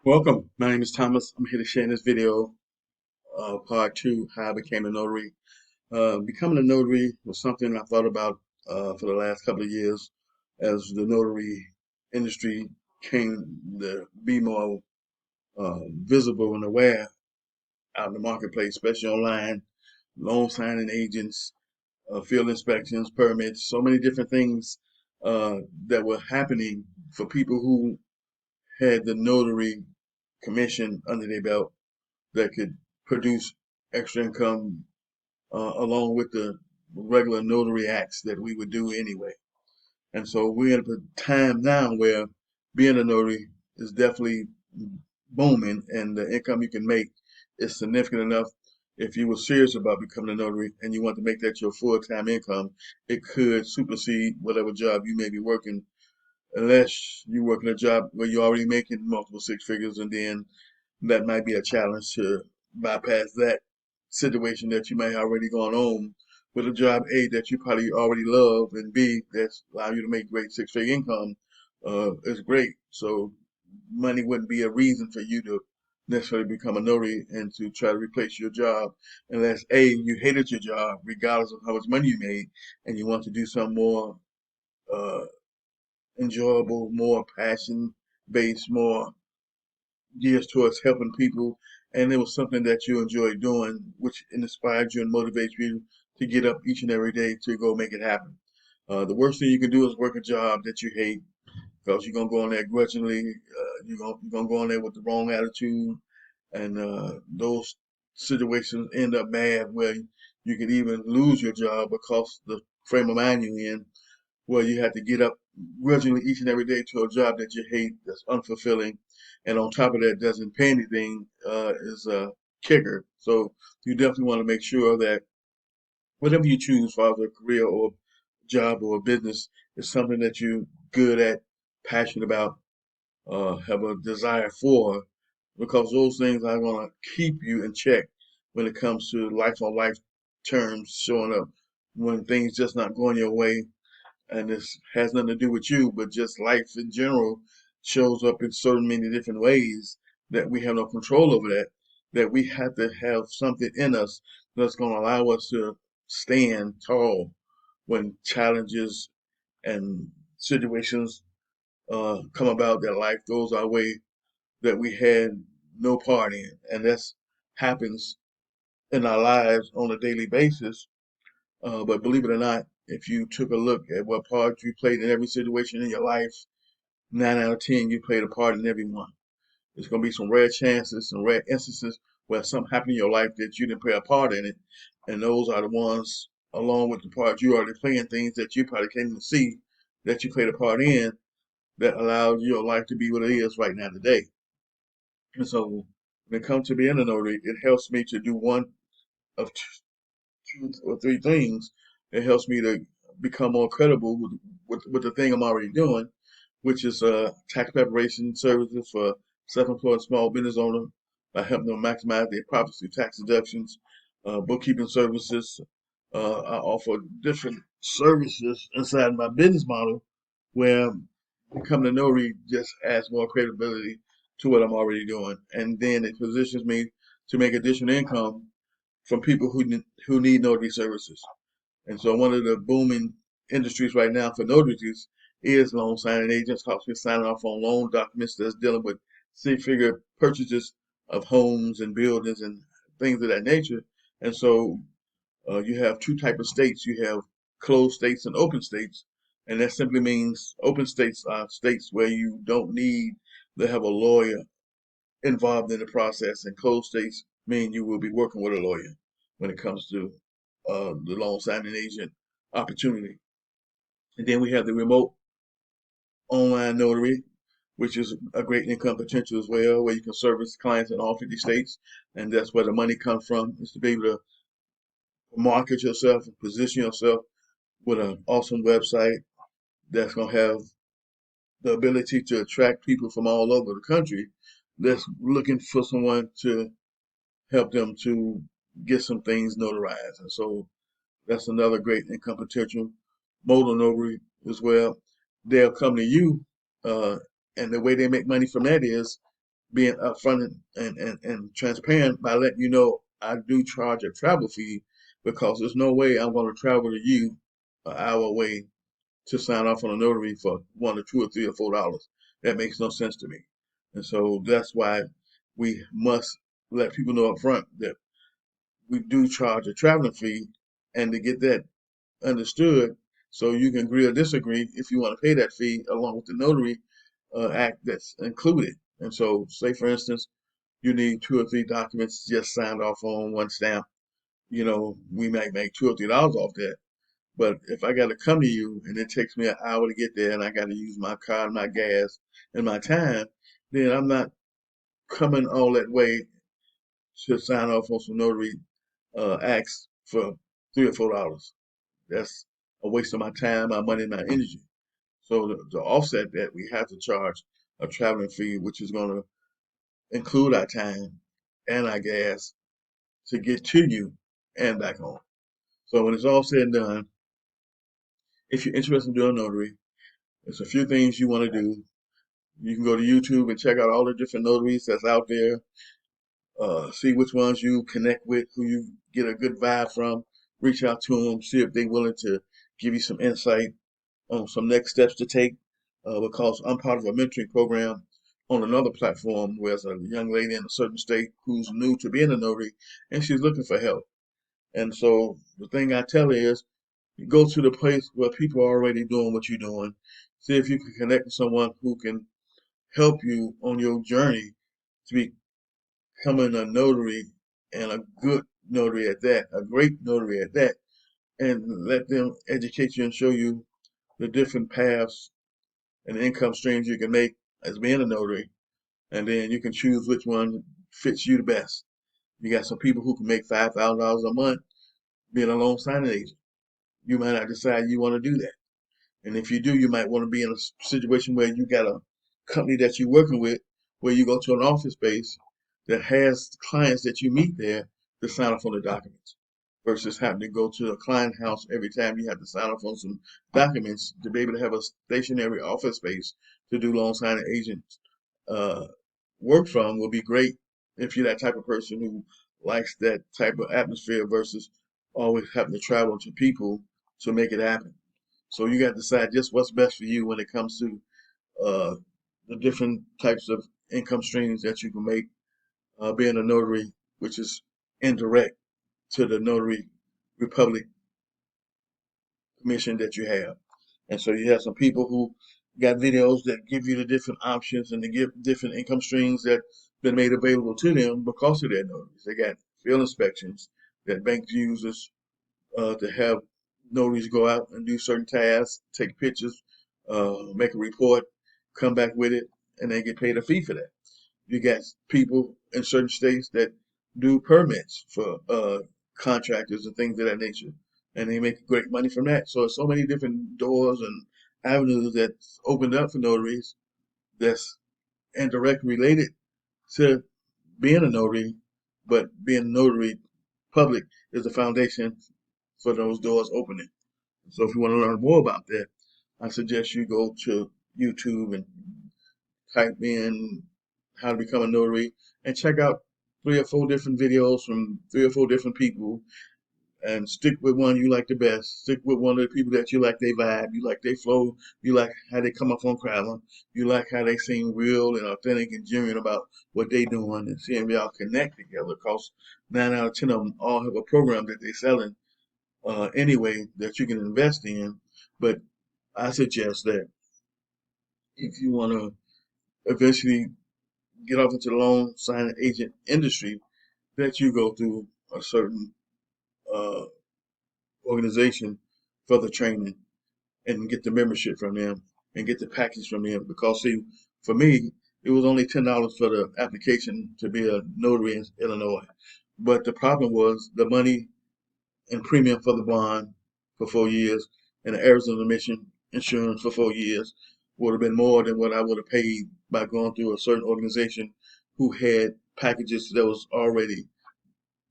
Welcome. My name is Thomas. I'm here to share in this video, part two, how I became a notary. Becoming a notary was something I thought about for the last couple of years as the notary industry came to be more visible and aware out in the marketplace, especially online, loan signing agents, field inspections, permits, so many different things that were happening for people who had the notary commission under their belt that could produce extra income along with the regular notary acts that we would do anyway. And so we're at a time now where being a notary is definitely booming, and the income you can make is significant enough. If you were serious about becoming a notary and you want to make that your full-time income, it could supersede whatever job you may be working, unless you're working a job where you're already making multiple six figures, and then that might be a challenge to bypass that situation that you may have already gone on with a job A that you probably already love, and B that's allow you to make great six-figure income is great. So money wouldn't be a reason for you to necessarily become a notary and to try to replace your job unless A, you hated your job regardless of how much money you made, and you want to do some more uh, enjoyable, more passion based, more geared towards helping people, and it was something that you enjoyed doing, which inspired you and motivates you to get up each and every day to go make it happen. The worst thing you can do is work a job that you hate because you're gonna go on there grudgingly. You're gonna go on there with the wrong attitude, and those situations end up bad where you could even lose your job because the frame of mind you're in, where you have to get up grudgingly each and every day to a job that you hate, that's unfulfilling, and on top of that, doesn't pay anything, is a kicker. So you definitely want to make sure that whatever you choose, for either a career or job or a business, is something that you're good at, passionate about, have a desire for, because those things are going to keep you in check when it comes to life on life terms showing up when things just not going your way, and this has nothing to do with you, but just life in general shows up in certain many different ways that we have no control over that, that we have to have something in us that's going to allow us to stand tall when challenges and situations come about that life goes our way that we had no part in. And that's happens in our lives on a daily basis, but believe it or not, if you took a look at what part you played in every situation in your life, 9 out of 10, you played a part in every one. There's going to be some rare chances, some rare instances where something happened in your life that you didn't play a part in it. And those are the ones, along with the part you already playing, things that you probably can't even see that you played a part in, that allowed your life to be what it is right now today. And so when it comes to being a notary, it helps me to do one of two or three things. It helps me to become more credible with the thing I'm already doing, which is tax preparation services for self-employed small business owners by helping them maximize their profits through tax deductions, bookkeeping services. I offer different services inside my business model where becoming a notary just adds more credibility to what I'm already doing. And then it positions me to make additional income from people who need notary services. And so one of the booming industries right now for notaries is loan signing agents, helps signing off on loan documents that's dealing with six-figure purchases of homes and buildings and things of that nature. And so you have two types of states. You have closed states and open states. And that simply means open states are states where you don't need to have a lawyer involved in the process, and closed states mean you will be working with a lawyer when it comes to the loan signing agent opportunity. And then we have the remote online notary, which is a great income potential as well, where you can service clients in all 50 states. And that's where the money comes from, is to be able to market yourself and position yourself with an awesome website that's going to have the ability to attract people from all over the country that's looking for someone to help them to get some things notarized. And so that's another great income potential. Modal notary as well. They'll come to you, and the way they make money from that is being upfront and transparent by letting you know I do charge a travel fee, because there's no way I'm going to travel to you an hour away to sign off on a notary for $1 or $2 or $3 or $4. That makes no sense to me. And so that's why we must let people know up front that we do charge a traveling fee, and to get that understood, so you can agree or disagree if you want to pay that fee along with the notary act that's included. And so, say for instance, you need 2 or 3 documents just signed off on one stamp. We might make $2 or $3 off that. But if I got to come to you and it takes me an hour to get there, and I got to use my car and my gas and my time, then I'm not coming all that way to sign off on some notary acts for $3 or $4. That's a waste of my time, my money, and my energy. So to offset that, we have to charge a traveling fee, which is going to include our time and our gas to get to you and back home. So when it's all said and done, if you're interested in doing notary, there's a few things you want to do. You can go to YouTube and check out all the different notaries that's out there. See which ones you connect with, who you get a good vibe from. Reach out to them, see if they're willing to give you some insight on some next steps to take. Because I'm part of a mentoring program on another platform where there's a young lady in a certain state who's new to being a notary, and she's looking for help. And so the thing I tell her is, you go to the place where people are already doing what you're doing. See if you can connect with someone who can help you on your journey to becoming a notary, and a good notary at that, a great notary at that, and let them educate you and show you the different paths and income streams you can make as being a notary. And then you can choose which one fits you the best. You got some people who can make $5,000 a month being a loan signing agent. You might not decide you want to do that. And if you do, you might want to be in a situation where you got a company that you're working with, where you go to an office space that has clients that you meet there to sign off on the documents, versus having to go to a client house every time you have to sign off on some documents. To be able to have a stationary office space to do loan signing agents uh, work from will be great if you're that type of person who likes that type of atmosphere versus always having to travel to people to make it happen. So you got to decide just what's best for you when it comes to uh, the different types of income streams that you can make being a notary, which is indirect to the Notary Republic commission that you have. And so you have some people who got videos that give you the different options, and they give different income streams that been made available to them because of their notaries. They got field inspections that banks uses to have notaries go out and do certain tasks, take pictures, make a report, come back with it, and they get paid a fee for that. You got people in certain states that do permits for contractors and things of that nature, and they make great money from that. So, so many different doors and avenues that's opened up for notaries that's indirectly related to being a notary, but being a notary public is the foundation for those doors opening. So if you want to learn more about that, I suggest you go to YouTube and type in how to become a notary and check out 3 or 4 different videos from 3 or 4 different people, and stick with one you like the best. Stick with one of the people that you like their vibe, you like their flow, you like how they come up on Crowdland, you like how they seem real and authentic and genuine about what they doing, and seeing if y'all connect together. Cause 9 out of 10 of them all have a program that they're selling anyway that you can invest in. But I suggest that if you want to eventually get off into the loan signing agent industry, that you go through a certain uh, organization for the training and get the membership from them and get the package from them. Because see, for me, it was only $10 for the application to be a notary in Illinois. But the problem was the money and premium for the bond for 4 years and the Arizona mission insurance for 4 years would have been more than what I would have paid by going through a certain organization who had packages that was already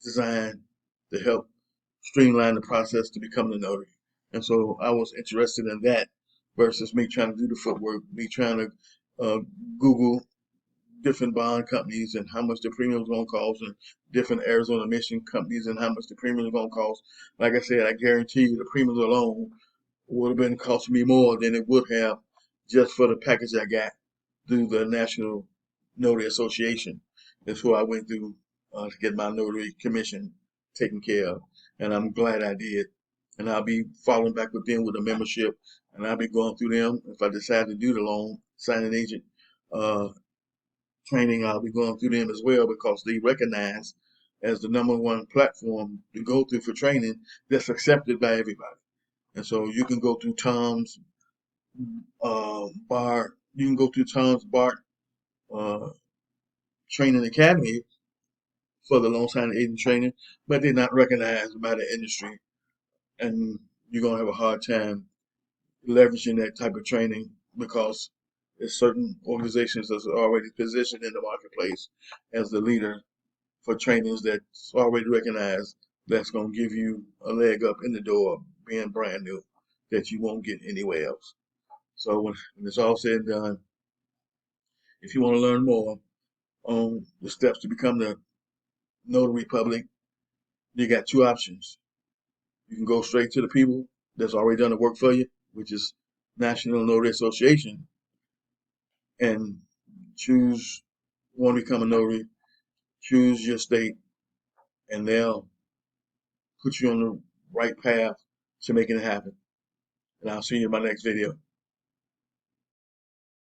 designed to help streamline the process to become the notary. And so I was interested in that versus me trying to do the footwork, me trying to Google different bond companies and how much the premium is going to cost, and different Arizona mission companies and how much the premium is going to cost. Like I said, I guarantee you the premiums alone would have been costing me more than it would have just for the package I got through the National Notary Association. That's who I went through to get my notary commission taken care of, and I'm glad I did. And I'll be following back with them with a membership, and I'll be going through them if I decide to do the loan signing agent uh, training. I'll be going through them as well because they recognize as the #1 platform to go through for training that's accepted by everybody. And so you can go through Tom's Bar, you can go through Tom's Bar uh, Training Academy for the loan signing agent training, but they're not recognized by the industry, and you're gonna have a hard time leveraging that type of training because there's certain organizations that's already positioned in the marketplace as the leader for trainings that's already recognized, that's going to give you a leg up in the door being brand new that you won't get anywhere else. So when it's all said and done, if you want to learn more on the steps to become the Notary Public, you got two options. You can go straight to the people that's already done the work for you, which is National Notary Association, and choose want to become a notary, choose your state, and they'll put you on the right path to making it happen. And I'll see you in my next video.